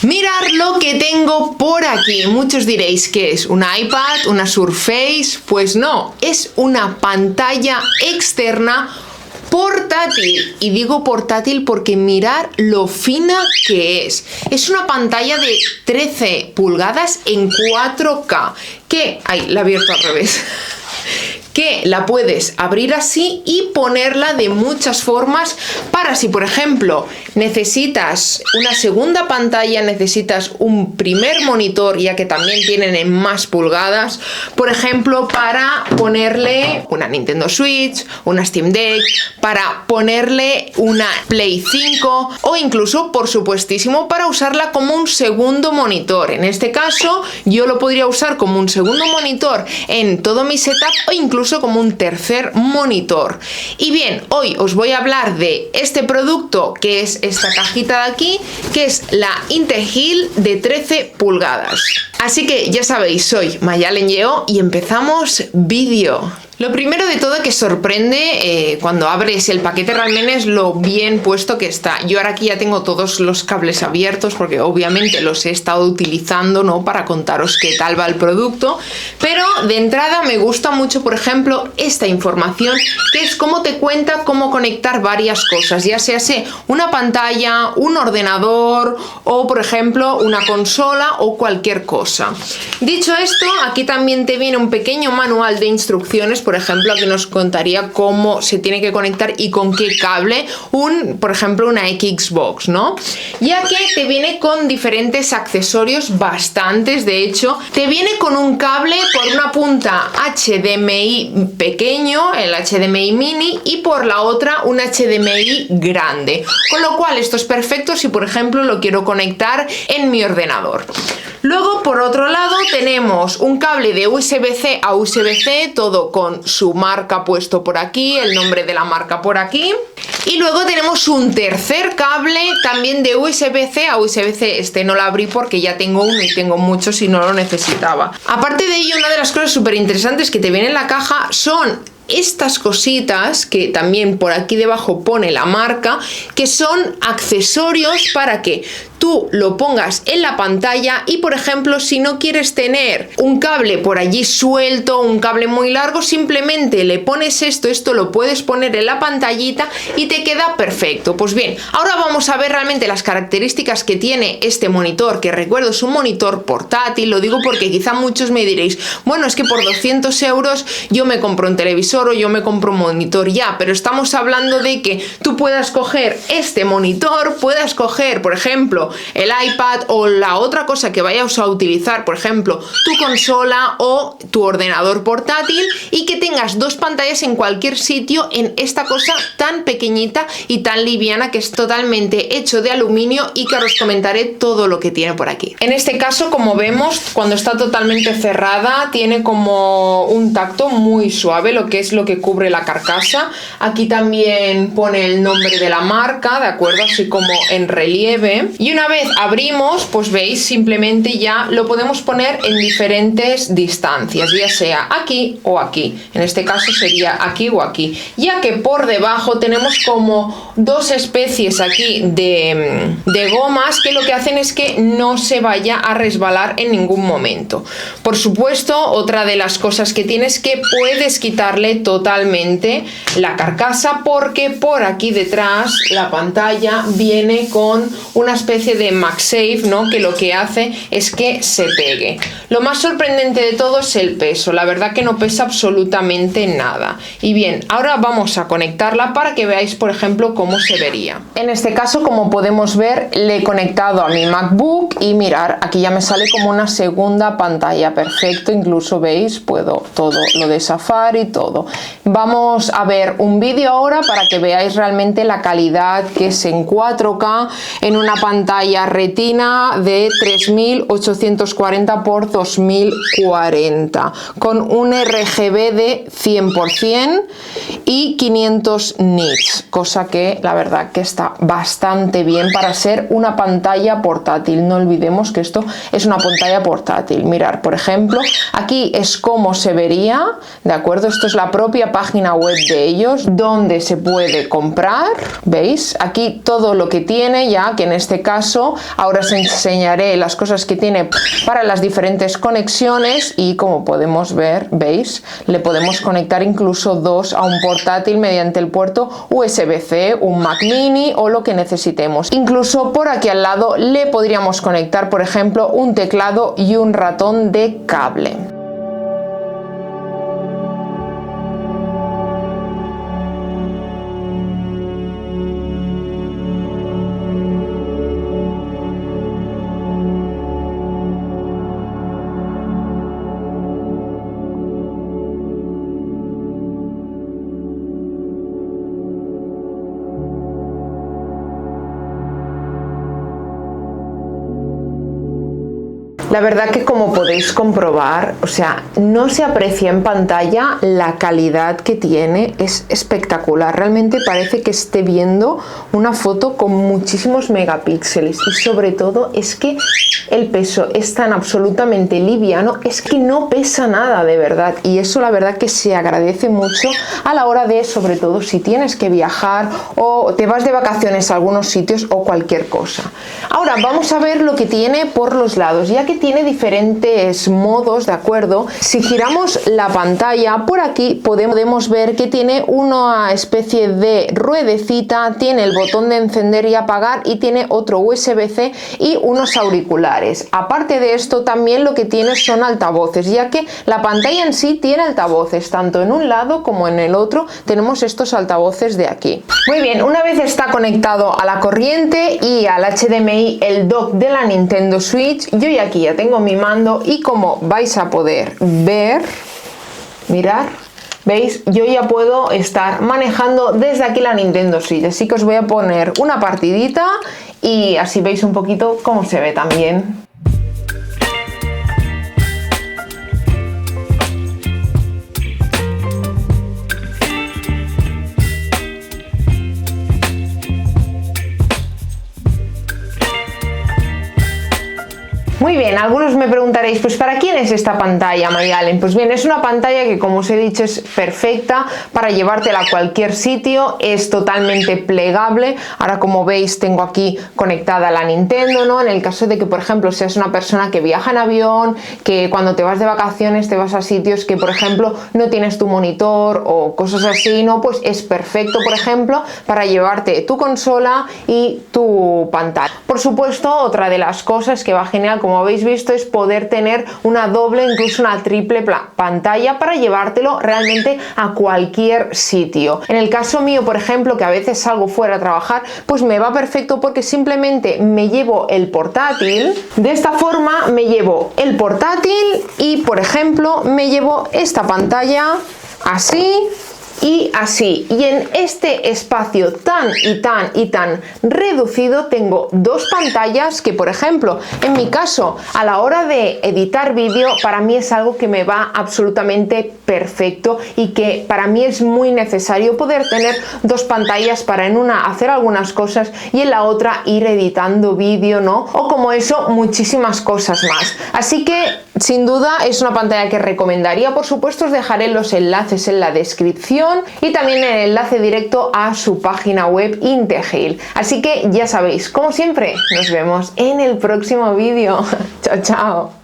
Mirad lo que tengo por aquí. Muchos diréis que es un iPad, una Surface. Pues no, es una pantalla externa portátil. Y digo portátil porque mirad lo fina que es. Es una pantalla de 13 pulgadas en 4K. Que, ay, la he abierto al revés. Que la puedes abrir así y ponerla de muchas formas para si, por ejemplo, necesitas una segunda pantalla, necesitas un primer monitor, ya que también tienen en más pulgadas, por ejemplo, para ponerle una Nintendo Switch, una Steam Deck, para ponerle una Play 5 o incluso, por supuestísimo, para usarla como un segundo monitor. En este caso, yo lo podría usar como un segundo monitor en todo mi setup o incluso como un tercer monitor. Y bien, hoy os voy a hablar de este producto, que es esta cajita de aquí, que es la Integil de 13 pulgadas. Así que ya sabéis, soy Mayalen Lleó y empezamos vídeo. Lo primero de todo que sorprende cuando abres el paquete realmente es lo bien puesto que está. Yo ahora aquí ya tengo todos los cables abiertos porque obviamente los he estado utilizando, ¿no?, para contaros qué tal va el producto. Pero de entrada me gusta mucho, por ejemplo, esta información, que es cómo te cuenta cómo conectar varias cosas, ya sea una pantalla, un ordenador o, por ejemplo, una consola o cualquier cosa. Dicho esto, aquí también te viene un pequeño manual de instrucciones. Por ejemplo, aquí nos contaría cómo se tiene que conectar y con qué cable por ejemplo, una Xbox, ¿no? Ya que te viene con diferentes accesorios, bastantes, de hecho. Te viene con un cable por una punta HDMI pequeño, el HDMI mini, y por la otra un HDMI grande. Con lo cual esto es perfecto si, por ejemplo, lo quiero conectar en mi ordenador. Luego, por otro lado, tenemos un cable de USB-C a USB-C, todo con su marca puesto por aquí, el nombre de la marca por aquí. Y luego tenemos un tercer cable también de USB-C a USB-C. Este no lo abrí porque ya tengo uno y tengo muchos y no lo necesitaba. Aparte de ello, una de las cosas súper interesantes que te viene en la caja son estas cositas, que también por aquí debajo pone la marca, que son accesorios para que tú lo pongas en la pantalla y, por ejemplo, si no quieres tener un cable por allí suelto, un cable muy largo, simplemente le pones esto lo puedes poner en la pantallita y te queda perfecto. Pues bien, ahora vamos a ver realmente las características que tiene este monitor, que recuerdo es un monitor portátil. Lo digo porque quizá muchos me diréis, bueno, es que por 200 euros yo me compro un televisor o yo me compro un monitor ya, pero estamos hablando de que tú puedas coger este monitor, puedas coger, por ejemplo, el iPad o la otra cosa que vayas a utilizar, por ejemplo, tu consola o tu ordenador portátil, y que tengas dos pantallas en cualquier sitio en esta cosa tan pequeñita y tan liviana, que es totalmente hecho de aluminio, y que os comentaré todo lo que tiene por aquí. En este caso, como vemos, cuando está totalmente cerrada, tiene como un tacto muy suave, lo que es lo que cubre la carcasa. Aquí también pone el nombre de la marca, ¿de acuerdo? Así como en relieve. Y una vez abrimos, pues veis, simplemente ya lo podemos poner en diferentes distancias, ya sea aquí o aquí. En este caso sería aquí o aquí, ya que por debajo tenemos como dos especies aquí de gomas, que lo que hacen es que no se vaya a resbalar en ningún momento. Por supuesto, otra de las cosas que tienes es que puedes quitarle totalmente la carcasa, porque por aquí detrás la pantalla viene con una especie de MagSafe, ¿no?, que lo que hace es que se pegue. Lo más sorprendente de todo es el peso. La verdad que no pesa absolutamente nada. Y bien, ahora vamos a conectarla para que veáis, por ejemplo, cómo se vería. En este caso, como podemos ver, le he conectado a mi MacBook y mirar, aquí ya me sale como una segunda pantalla. Perfecto, incluso veis, puedo todo lo de Safari y todo. Vamos a ver un vídeo ahora para que veáis realmente la calidad, que es en 4K en una pantalla Retina de 3840 x 2040 con un RGB de 100% y 500 nits, cosa que la verdad que está bastante bien para ser una pantalla portátil. No olvidemos que esto es una pantalla portátil. Mirar, por ejemplo, aquí es como se vería, ¿de acuerdo? Esto es la propia página web de ellos, donde se puede comprar. ¿Veis? Aquí todo lo que tiene, ya que en este caso caso. Ahora os enseñaré las cosas que tiene para las diferentes conexiones y como podemos ver, veis, le podemos conectar incluso dos a un portátil mediante el puerto USB-C, un Mac Mini o lo que necesitemos. Incluso por aquí al lado le podríamos conectar, por ejemplo, un teclado y un ratón de cable. La verdad que como podéis comprobar, o sea, no se aprecia en pantalla la calidad que tiene, es espectacular, realmente parece que esté viendo una foto con muchísimos megapíxeles y sobre todo es que el peso es tan absolutamente liviano, es que no pesa nada de verdad y eso la verdad que se agradece mucho a la hora de, sobre todo si tienes que viajar o te vas de vacaciones a algunos sitios o cualquier cosa. Ahora vamos a ver lo que tiene por los lados, ya que tiene diferentes modos, ¿de acuerdo? Si giramos la pantalla, por aquí podemos ver que tiene una especie de ruedecita, tiene el botón de encender y apagar y tiene otro USB-C y unos auriculares. Aparte de esto, también lo que tiene son altavoces, ya que la pantalla en sí tiene altavoces, tanto en un lado como en el otro tenemos estos altavoces de aquí. Muy bien, una vez está conectado a la corriente y al HDMI, el dock de la Nintendo Switch, yo ya aquí ya tengo mi mando y como vais a poder ver, mirad, ¿veis? Yo ya puedo estar manejando desde aquí la Nintendo Switch, así que os voy a poner una partidita y así veis un poquito cómo se ve también. Muy bien, algunos me preguntaréis, pues ¿para quién es esta pantalla, Mayalen? Pues bien, es una pantalla que, como os he dicho, es perfecta para llevártela a cualquier sitio, es totalmente plegable. Ahora, como veis, tengo aquí conectada la Nintendo, ¿no? En el caso de que, por ejemplo, seas una persona que viaja en avión, que cuando te vas de vacaciones te vas a sitios que, por ejemplo, no tienes tu monitor o cosas así, ¿no? Pues es perfecto, por ejemplo, para llevarte tu consola y tu pantalla. Por supuesto, otra de las cosas que va genial, como habéis visto, es poder tener una doble, incluso una triple pantalla para llevártelo realmente a cualquier sitio. En el caso mío, por ejemplo, que a veces salgo fuera a trabajar, pues me va perfecto porque simplemente me llevo el portátil. De esta forma me llevo el portátil y, por ejemplo, me llevo esta pantalla así y así, y en este espacio tan reducido tengo dos pantallas que, por ejemplo, en mi caso, a la hora de editar vídeo, para mí es algo que me va absolutamente perfecto y que para mí es muy necesario poder tener dos pantallas para en una hacer algunas cosas y en la otra ir editando vídeo, ¿no? O como eso, muchísimas cosas más. Así que, sin duda, es una pantalla que recomendaría. Por supuesto, os dejaré los enlaces en la descripción y también el enlace directo a su página web Integeil. Así que ya sabéis, como siempre, nos vemos en el próximo vídeo. Chao, chao.